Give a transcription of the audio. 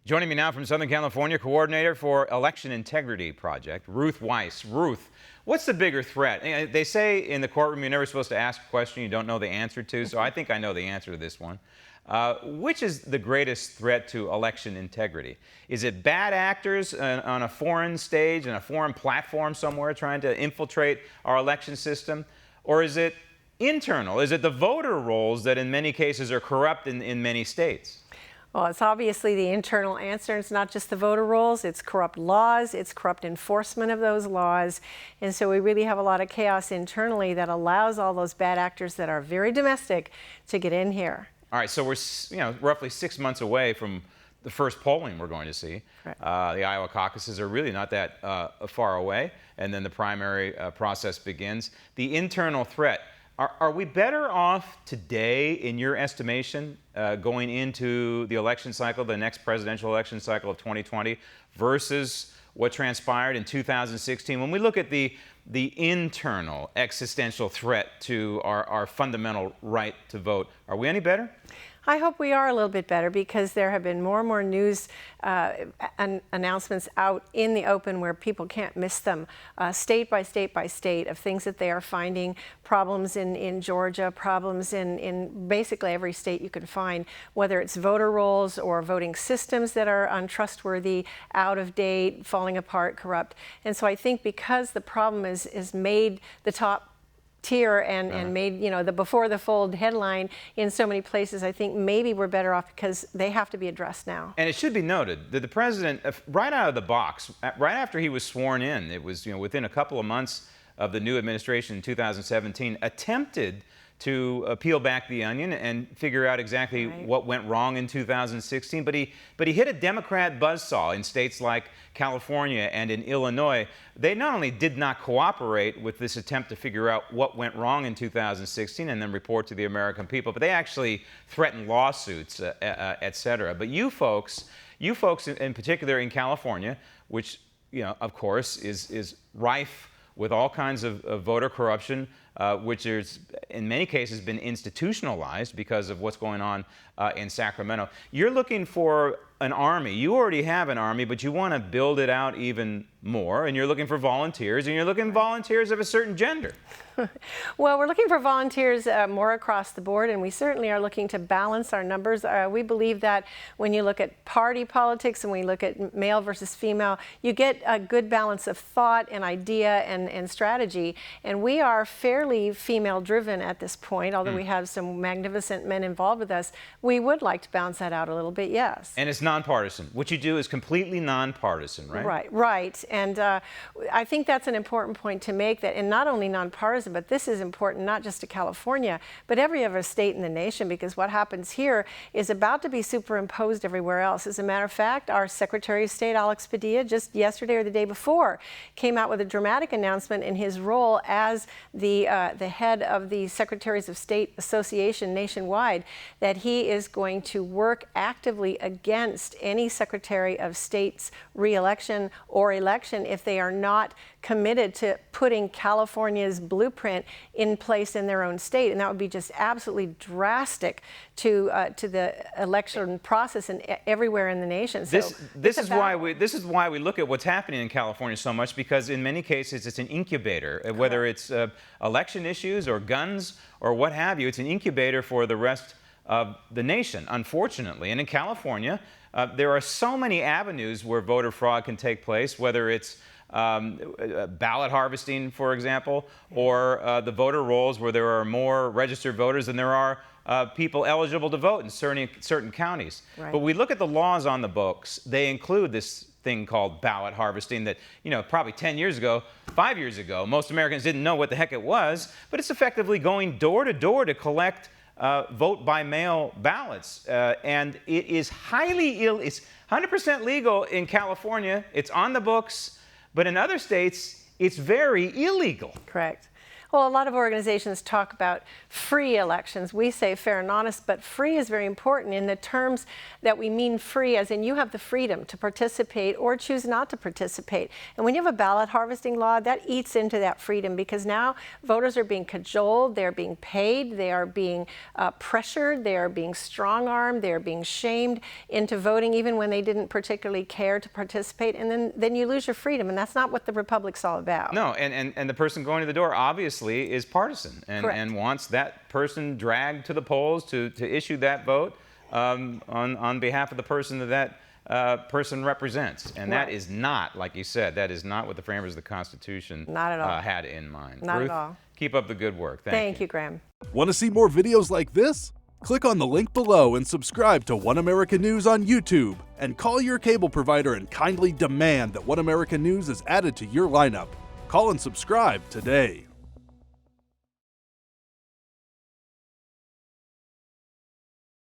Joining me now from Southern California, coordinator for Election Integrity Project, Ruth Weiss. Ruth, what's the bigger threat? They say in the courtroom you're never supposed to ask a question you don't know the answer to, so I think I know the answer to this one. Which is the greatest threat to election integrity? Is it bad actors on a foreign stage and a foreign platform somewhere trying to infiltrate our election system? Or is it internal? Is it the voter rolls that in many cases are corrupt in many states? Well, it's obviously the internal answer. It's not just the voter rolls, it's corrupt laws, it's corrupt enforcement of those laws. And so we really have a lot of chaos internally that allows all those bad actors that are very domestic to get in here. All right, so we're roughly 6 months away from the first polling we're going to see. Right. The Iowa caucuses are really not that far away, and then the primary process begins. The internal threat. Are we better off today, in your estimation, going into the election cycle, the next presidential election cycle of 2020, versus what transpired in 2016? When we look at the internal existential threat to our fundamental right to vote, are we any better? I hope we are a little bit better because there have been more and more news announcements out in the open where people can't miss them, state by state by state, of things that they are finding, problems in Georgia, problems in basically every state you can find, whether it's voter rolls or voting systems that are untrustworthy, out of date, falling apart, corrupt. And so I think because the problem is made the top tier and made, the before the fold headline in so many places, I think maybe we're better off because they have to be addressed now. And it should be noted that the president, right out of the box, right after he was sworn in, it was within a couple of months of the new administration in 2017, attempted to peel back the onion and figure out exactly what went wrong in 2016. But he hit a Democrat buzzsaw in states like California and in Illinois. They not only did not cooperate with this attempt to figure out what went wrong in 2016 and then report to the American people, but they actually threatened lawsuits, et cetera. But you folks in particular in California, which of course is rife with all kinds of voter corruption, which has in many cases been institutionalized because of what's going on in Sacramento. You're looking for an army. You already have an army, but you want to build it out even more, and you're looking for volunteers, and you're looking for volunteers of a certain gender. Well, we're looking for volunteers more across the board, and we certainly are looking to balance our numbers. We believe that when you look at party politics and we look at male versus female, you get a good balance of thought and idea and strategy. And we are fairly female-driven at this point, although we have some magnificent men involved with us. We would like to balance that out a little bit, yes. And it's nonpartisan. What you do is completely nonpartisan, right? Right. And I think that's an important point to make, that, and not only nonpartisan, but this is important not just to California, but every other state in the nation, because what happens here is about to be superimposed everywhere else. As a matter of fact, our Secretary of State, Alex Padilla, just yesterday or the day before, came out with a dramatic announcement in his role as the head of the Secretaries of State Association nationwide, that he is going to work actively against any Secretary of State's re-election or election if they are not committed to putting California's blueprint in place in their own state. And that would be just absolutely drastic to the election process and everywhere in the nation. So this is why we look at what's happening in California so much, because in many cases it's an incubator, whether it's election issues or guns or what have you. It's an incubator for the rest of the nation, unfortunately. And in California, there are so many avenues where voter fraud can take place, whether it's ballot harvesting, for example, or the voter rolls where there are more registered voters than there are people eligible to vote in certain counties. Right. But we look at the laws on the books. They include this thing called ballot harvesting that, probably 10 years ago, 5 years ago, most Americans didn't know what the heck it was, but it's effectively going door to door to collect vote by mail ballots. And it is it's 100% legal in California. It's on the books. But in other states, it's very illegal. Correct. Well, a lot of organizations talk about free elections. We say fair and honest, but free is very important in the terms that we mean free, as in you have the freedom to participate or choose not to participate. And when you have a ballot harvesting law, that eats into that freedom, because now voters are being cajoled, they're being paid, they are being pressured, they are being strong-armed, they are being shamed into voting even when they didn't particularly care to participate, and then you lose your freedom, and that's not what the Republic's all about. No, and the person going to the door obviously is partisan and wants that person dragged to the polls to issue that vote on behalf of the person that person represents. And that is not, like you said, that is not what the framers of the Constitution not at all. Had in mind. Not Ruth, at all. Keep up the good work. Thank you, Graham. Want to see more videos like this? Click on the link below and subscribe to One American News on YouTube. And call your cable provider and kindly demand that One American News is added to your lineup. Call and subscribe today.